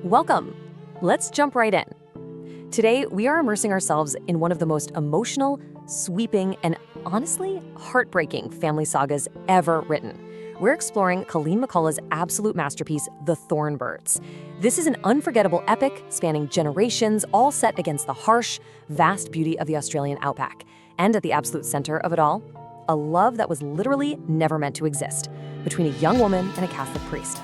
Welcome! Let's jump right in. Today, we are immersing ourselves in one of the most emotional, sweeping, and honestly heartbreaking family sagas ever written. We're exploring Colleen McCullough's absolute masterpiece, The Thorn Birds. This is an unforgettable epic spanning generations, all set against the harsh, vast beauty of the Australian outback. And at the absolute center of it all, a love that was literally never meant to exist between a young woman and a Catholic priest.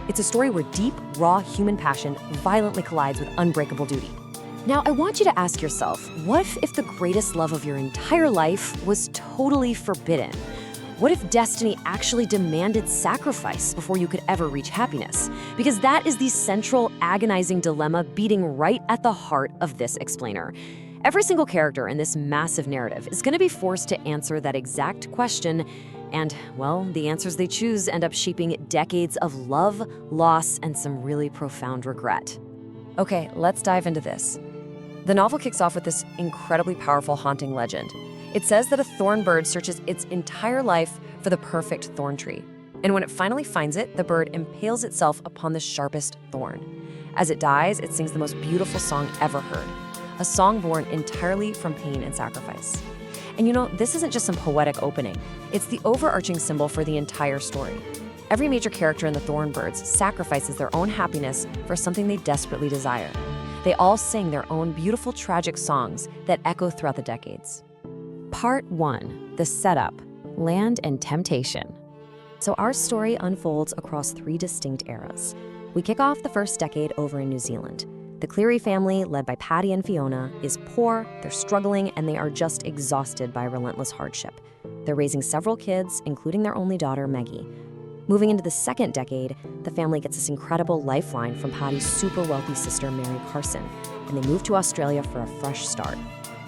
It's a story where deep, raw human passion violently collides with unbreakable duty. Now, I want you to ask yourself, what if the greatest love of your entire life was totally forbidden? What if destiny actually demanded sacrifice before you could ever reach happiness? Because that is the central, agonizing dilemma beating right at the heart of this explainer. Every single character in this massive narrative is going to be forced to answer that exact question, and, well, the answers they choose end up shaping decades of love, loss, and some really profound regret. Okay, let's dive into this. The novel kicks off with this incredibly powerful, haunting legend. It says that a thorn bird searches its entire life for the perfect thorn tree. And when it finally finds it, the bird impales itself upon the sharpest thorn. As it dies, it sings the most beautiful song ever heard, a song born entirely from pain and sacrifice. And you know, this isn't just some poetic opening. It's the overarching symbol for the entire story. Every major character in the Thorn Birds sacrifices their own happiness for something they desperately desire. They all sing their own beautiful, tragic songs that echo throughout the decades. Part 1, the setup, land and temptation. So our story unfolds across 3 distinct eras. We kick off the first decade over in New Zealand. The Cleary family, led by Patty and Fiona, is poor, they're struggling, and they are just exhausted by relentless hardship. They're raising several kids, including their only daughter, Meggie. Moving into the second decade, the family gets this incredible lifeline from Patty's super wealthy sister, Mary Carson, and they move to Australia for a fresh start.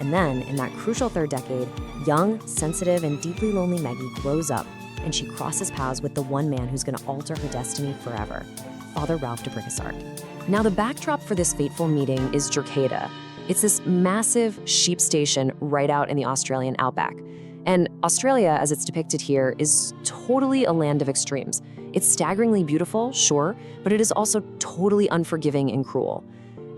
And then, in that crucial third decade, young, sensitive, and deeply lonely Meggie grows up, and she crosses paths with the one man who's going to alter her destiny forever, Father Ralph de Brickassart. Now, the backdrop for this fateful meeting is Drogheda. It's this massive sheep station right out in the Australian outback. And Australia, as it's depicted here, is totally a land of extremes. It's staggeringly beautiful, sure, but it is also totally unforgiving and cruel.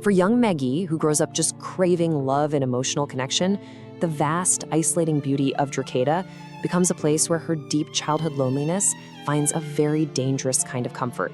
For young Meggie, who grows up just craving love and emotional connection, the vast, isolating beauty of Drogheda becomes a place where her deep childhood loneliness finds a very dangerous kind of comfort.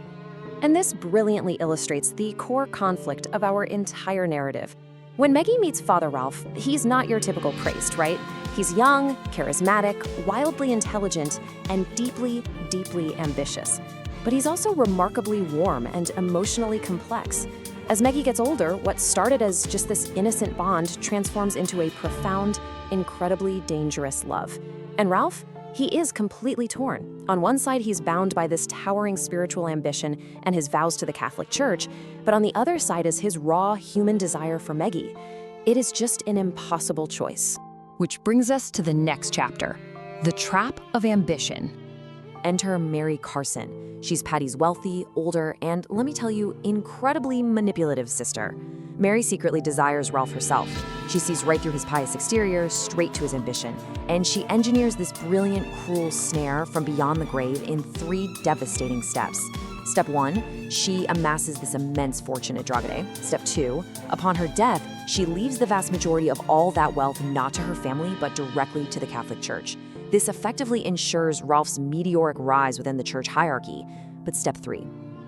And this brilliantly illustrates the core conflict of our entire narrative. When Meggie meets Father Ralph, he's not your typical priest, right? He's young, charismatic, wildly intelligent, and deeply, deeply ambitious. But he's also remarkably warm and emotionally complex. As Meggie gets older, what started as just this innocent bond transforms into a profound, incredibly dangerous love. And Ralph? He is completely torn. On one side, he's bound by this towering spiritual ambition and his vows to the Catholic Church, but on the other side is his raw human desire for Meggie. It is just an impossible choice. Which brings us to the next chapter, the trap of ambition. Enter Mary Carson. She's Patty's wealthy, older, and, let me tell you, incredibly manipulative sister. Mary secretly desires Ralph herself. She sees right through his pious exterior, straight to his ambition, and she engineers this brilliant, cruel snare from beyond the grave in 3 devastating steps. Step 1, she amasses this immense fortune at Drogheda. Step 2, upon her death, she leaves the vast majority of all that wealth not to her family, but directly to the Catholic Church. This effectively ensures Ralph's meteoric rise within the church hierarchy. But Step 3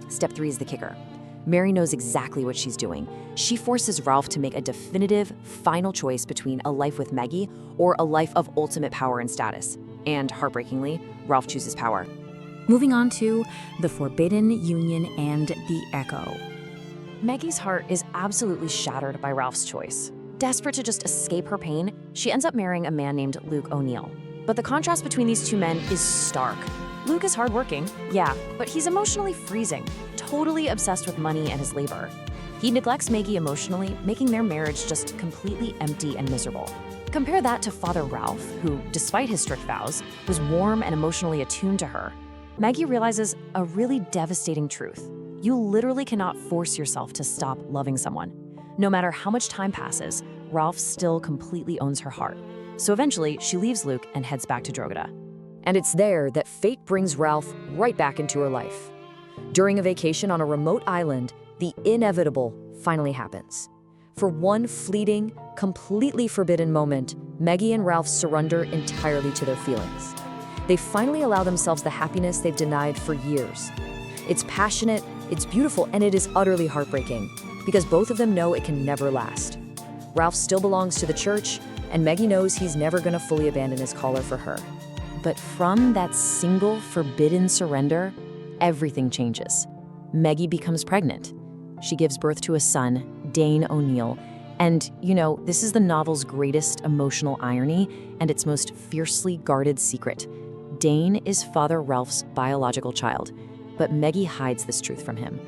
is the kicker. Mary knows exactly what she's doing. She forces Ralph to make a definitive, final choice between a life with Meggie or a life of ultimate power and status. And, heartbreakingly, Ralph chooses power. Moving on to the Forbidden Union and the Echo. Meggie's heart is absolutely shattered by Ralph's choice. Desperate to just escape her pain, she ends up marrying a man named Luke O'Neill. But the contrast between these two men is stark. Luke is hardworking, yeah, but he's emotionally freezing, totally obsessed with money and his labor. He neglects Meggie emotionally, making their marriage just completely empty and miserable. Compare that to Father Ralph, who, despite his strict vows, was warm and emotionally attuned to her. Meggie realizes a really devastating truth. You literally cannot force yourself to stop loving someone. No matter how much time passes, Ralph still completely owns her heart. So eventually, she leaves Luke and heads back to Drogheda. And it's there that fate brings Ralph right back into her life. During a vacation on a remote island, the inevitable finally happens. For one fleeting, completely forbidden moment, Meggie and Ralph surrender entirely to their feelings. They finally allow themselves the happiness they've denied for years. It's passionate, it's beautiful, and it is utterly heartbreaking, because both of them know it can never last. Ralph still belongs to the church, and Meggie knows he's never going to fully abandon his caller for her. But from that single forbidden surrender, everything changes. Meggie becomes pregnant. She gives birth to a son, Dane O'Neill, and, this is the novel's greatest emotional irony and its most fiercely guarded secret. Dane is Father Ralph's biological child, but Meggie hides this truth from him.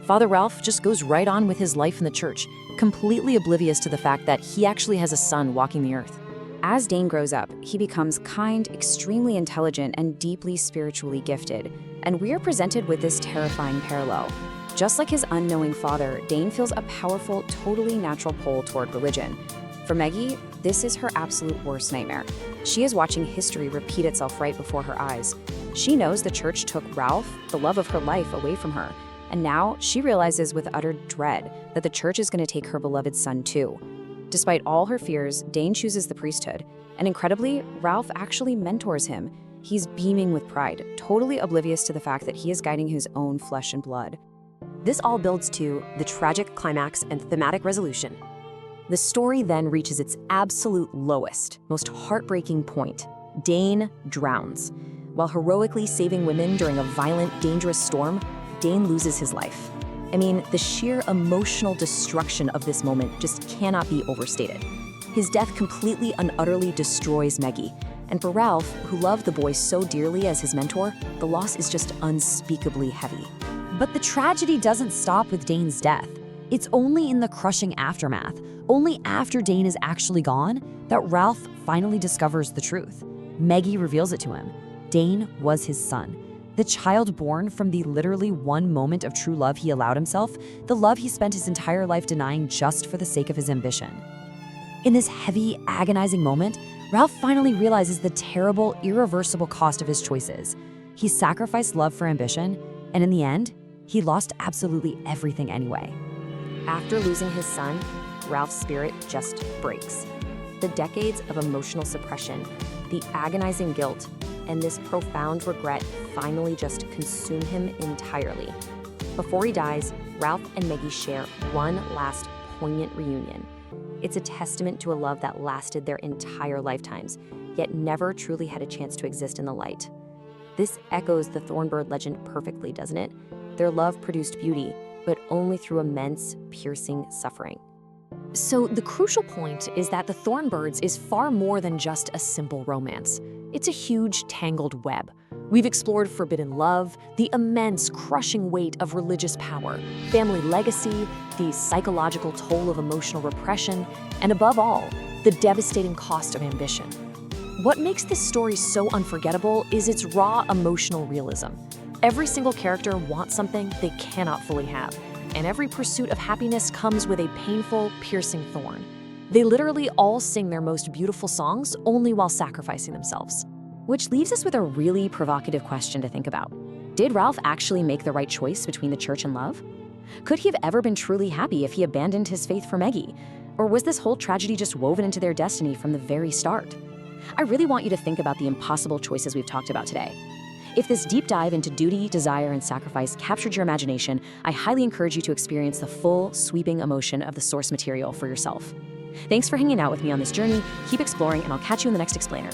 Father Ralph just goes right on with his life in the church, completely oblivious to the fact that he actually has a son walking the earth. As Dane grows up, he becomes kind, extremely intelligent, and deeply spiritually gifted. And we are presented with this terrifying parallel. Just like his unknowing father, Dane feels a powerful, totally natural pull toward religion. For Meggie, this is her absolute worst nightmare. She is watching history repeat itself right before her eyes. She knows the church took Ralph, the love of her life, away from her. And now she realizes with utter dread that the church is going to take her beloved son too. Despite all her fears, Dane chooses the priesthood. And incredibly, Ralph actually mentors him. He's beaming with pride, totally oblivious to the fact that he is guiding his own flesh and blood. This all builds to the tragic climax and thematic resolution. The story then reaches its absolute lowest, most heartbreaking point. Dane drowns. While heroically saving women during a violent, dangerous storm, Dane loses his life. I mean, the sheer emotional destruction of this moment just cannot be overstated. His death completely and utterly destroys Meggie. And for Ralph, who loved the boy so dearly as his mentor, the loss is just unspeakably heavy. But the tragedy doesn't stop with Dane's death. It's only in the crushing aftermath, only after Dane is actually gone, that Ralph finally discovers the truth. Meggie reveals it to him. Dane was his son. The child born from the literally one moment of true love he allowed himself, the love he spent his entire life denying just for the sake of his ambition. In this heavy, agonizing moment, Ralph finally realizes the terrible, irreversible cost of his choices. He sacrificed love for ambition, and in the end, he lost absolutely everything anyway. After losing his son, Ralph's spirit just breaks. The decades of emotional suppression, the agonizing guilt, and this profound regret finally just consume him entirely. Before he dies, Ralph and Meggie share one last poignant reunion. It's a testament to a love that lasted their entire lifetimes, yet never truly had a chance to exist in the light. This echoes the Thorn Bird legend perfectly, doesn't it? Their love produced beauty, but only through immense, piercing suffering. So the crucial point is that the Thorn Birds is far more than just a simple romance. It's a huge, tangled web. We've explored forbidden love, the immense, crushing weight of religious power, family legacy, the psychological toll of emotional repression, and above all, the devastating cost of ambition. What makes this story so unforgettable is its raw emotional realism. Every single character wants something they cannot fully have, and every pursuit of happiness comes with a painful, piercing thorn. They literally all sing their most beautiful songs only while sacrificing themselves. Which leaves us with a really provocative question to think about. Did Ralph actually make the right choice between the church and love? Could he have ever been truly happy if he abandoned his faith for Meggie? Or was this whole tragedy just woven into their destiny from the very start? I really want you to think about the impossible choices we've talked about today. If this deep dive into duty, desire, and sacrifice captured your imagination, I highly encourage you to experience the full, sweeping emotion of the source material for yourself. Thanks for hanging out with me on this journey. Keep exploring, and I'll catch you in the next explainer.